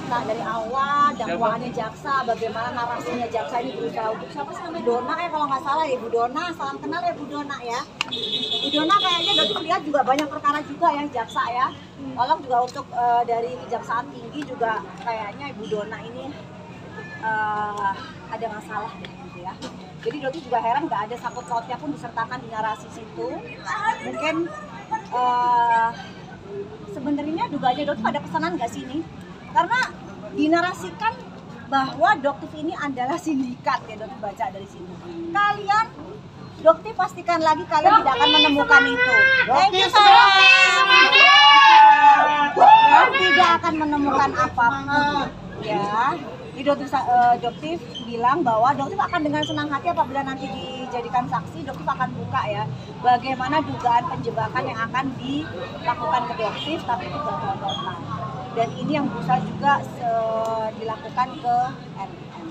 cerita dari awal dakwaannya jaksa, bagaimana narasinya jaksa ini berusaha untuk siapa sih namanya Dona ya kalau nggak salah ya, Bu Dona, salam kenal ya Bu Dona ya. Bu Dona kayaknya dari lihat juga banyak perkara juga ya jaksa ya. Tolong juga untuk dari Kejaksaan Tinggi juga kayaknya Ibu Dona ini ada masalah deh gitu ya. Jadi Doti juga heran nggak ada sangkut pautnya pun disertakan di narasi situ. Mungkin sebenarnya dugaannya Doti ada pesanan nggak sih ini? Karena dinarasikan bahwa Doktif ini adalah sindikat ya, Doti baca dari sini. Kalian Doktif pastikan lagi kalian tidak akan menemukan itu. Thank you sayang. Tidak akan menemukan apapun ya. Jadi Doktif bilang bahwa Doktif akan dengan senang hati apabila nanti dijadikan saksi, Doktif akan buka ya bagaimana dugaan penjebakan yang akan dilakukan ke Doktif, tapi itu gagal total. Dan ini yang berusaha juga dilakukan ke NM.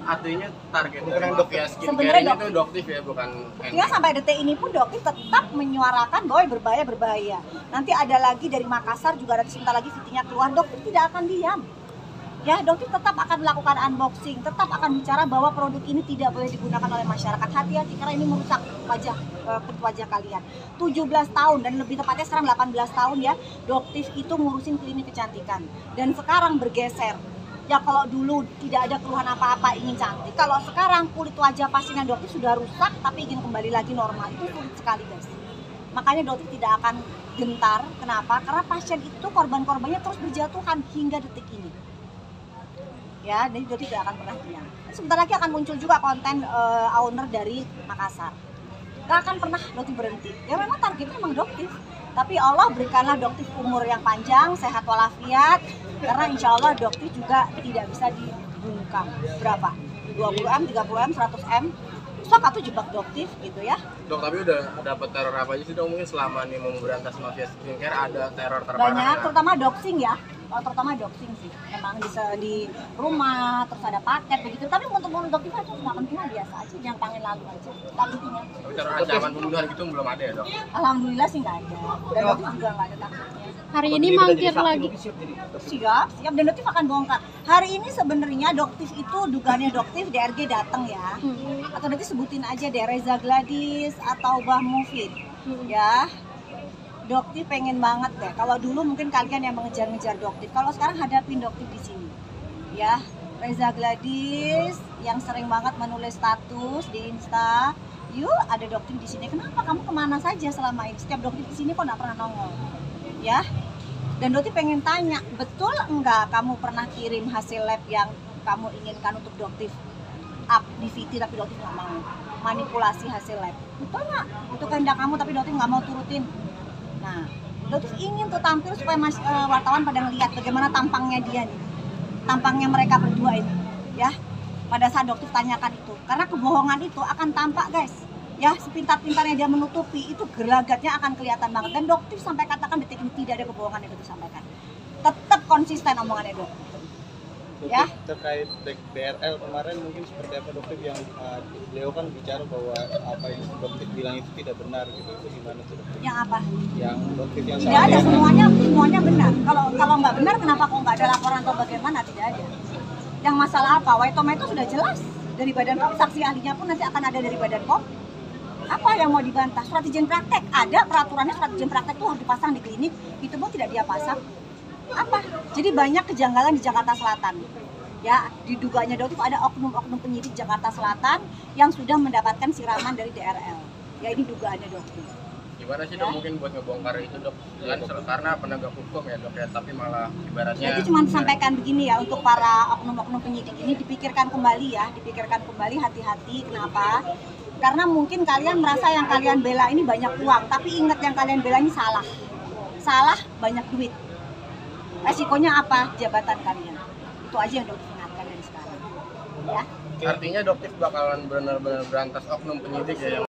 Artinya target dari mafia skincare ini tuh Doktif ya, bukan NM. Ya sampai detik ini pun Doktif tetap menyuarakan bahwa berbahaya. Nanti ada lagi dari Makassar juga ada sebentar lagi VT-nya keluar, Doktif tidak akan diam. Ya, Doktif tetap akan melakukan unboxing, tetap akan bicara bahwa produk ini tidak boleh digunakan oleh masyarakat. Hati-hati karena ini merusak wajah kalian. 17 tahun dan lebih tepatnya sekarang 18 tahun ya, Doktif itu ngurusin klinik kecantikan. Dan sekarang bergeser. Ya kalau dulu tidak ada keluhan apa-apa ingin cantik, kalau sekarang kulit wajah pasien Doktif sudah rusak tapi ingin kembali lagi normal, itu sulit sekali guys. Makanya Doktif tidak akan gentar. Kenapa? Karena pasien itu korban-korbannya terus berjatuhan hingga detik ini. Ya, jadi Doktif tidak akan pernah diam. Sebentar lagi akan muncul juga konten owner dari Makassar. Gak akan pernah Doktif berhenti. Ya memang targetnya memang Doktif. Tapi Allah berikanlah Doktif umur yang panjang, sehat walafiat. Karena insya Allah Doktif juga tidak bisa dibungkam. Berapa? 20M, 30M, 100M. Sok atau jebak Doktif gitu ya. Dok, tapi udah dapat teror apa aja sih dok? Mungkin selama ini mau memberantas mafia skincare ada teror terparah? Banyak, terutama doxing ya. Terutama doxing sih. Emang bisa di rumah, terus ada paket begitu. Tapi untuk Doktif aja nggak penting, biasa aja. Yang pengen lalu aja. Tak pentingnya. Tapi teror ancaman pembunuhan gitu belum ada ya dok? Alhamdulillah sih nggak ada. Dan Doktif juga nggak ada takutnya. Hari ini mangkir lagi. Siap. Dan Doktif akan bongkar. Hari ini sebenarnya Doktif itu dugaannya Doktif DRG datang ya. Atau nanti sebutin aja deh Reza Gladys atau Bah Mufid. Ya. Doktif pengen banget deh. Kalau dulu mungkin kalian yang mengejar-ngejar Doktif. Kalau sekarang hadapin Doktif di sini. Ya. Reza Gladys yang sering banget menulis status di Insta. Yuk, ada Doktif di sini. Kenapa kamu kemana saja selama ini? Setiap Doktif di sini kok nggak pernah nongol. Ya. Dan Doktif pengen tanya, betul enggak kamu pernah kirim hasil lab yang kamu inginkan untuk Doktif up di VT tapi Doktif nggak mau manipulasi hasil lab? Betul nggak? Itu kehendak kamu tapi Doktif nggak mau turutin. Nah, Doktif ingin tuh tampil supaya wartawan pada ngeliat bagaimana tampangnya dia nih, tampangnya mereka berdua ini, ya. Pada saat Doktif tanyakan itu, karena kebohongan itu akan tampak guys. Ya, sepintar-pintarnya dia menutupi, itu gelagatnya akan kelihatan banget. Dan Doktif sampai katakan detik ini tidak ada kebohongan yang Doktif sampaikan. Tetap konsisten omongannya Doktif. Ya. Terkait DRL kemarin mungkin seperti apa Doktif yang beliau kan bicara bahwa apa yang Doktif bilang itu tidak benar gitu. Itu gimana tuh Doktif? Yang apa? Yang Doktif yang tidak ada, semuanya benar. Kalau nggak benar kenapa kok nggak ada laporan atau bagaimana? Tidak ada. Yang masalah apa? Waitoma itu sudah jelas dari Badan POM, saksi ahlinya pun nanti akan ada dari Badan POM. Apa yang mau dibantah? Surat izin praktek ada, peraturannya surat izin praktek itu harus dipasang di klinik, itu pun tidak dia pasang. Apa? Jadi banyak kejanggalan di Jakarta Selatan. Ya, diduganya Doktif ada oknum-oknum penyidik Jakarta Selatan yang sudah mendapatkan siraman dari DRL. Ya ini dugaannya Doktif. Gimana sih dok mungkin buat ngebongkar itu dok? Kan karena penegak hukum ya dok ya, tapi malah ibaratnya. Jadi cuma sampaikan begini ya untuk para oknum-oknum penyidik ini dipikirkan kembali ya, dipikirkan kembali hati-hati. Kenapa? Karena mungkin kalian merasa yang kalian bela ini banyak uang, tapi ingat yang kalian bela ini salah. Salah banyak duit. Resikonya apa? Jabatan kalian. Itu aja yang Doktif ingatkan dari sekarang. Ya. Artinya Doktif bakalan benar-benar berantas oknum penyidik ya yang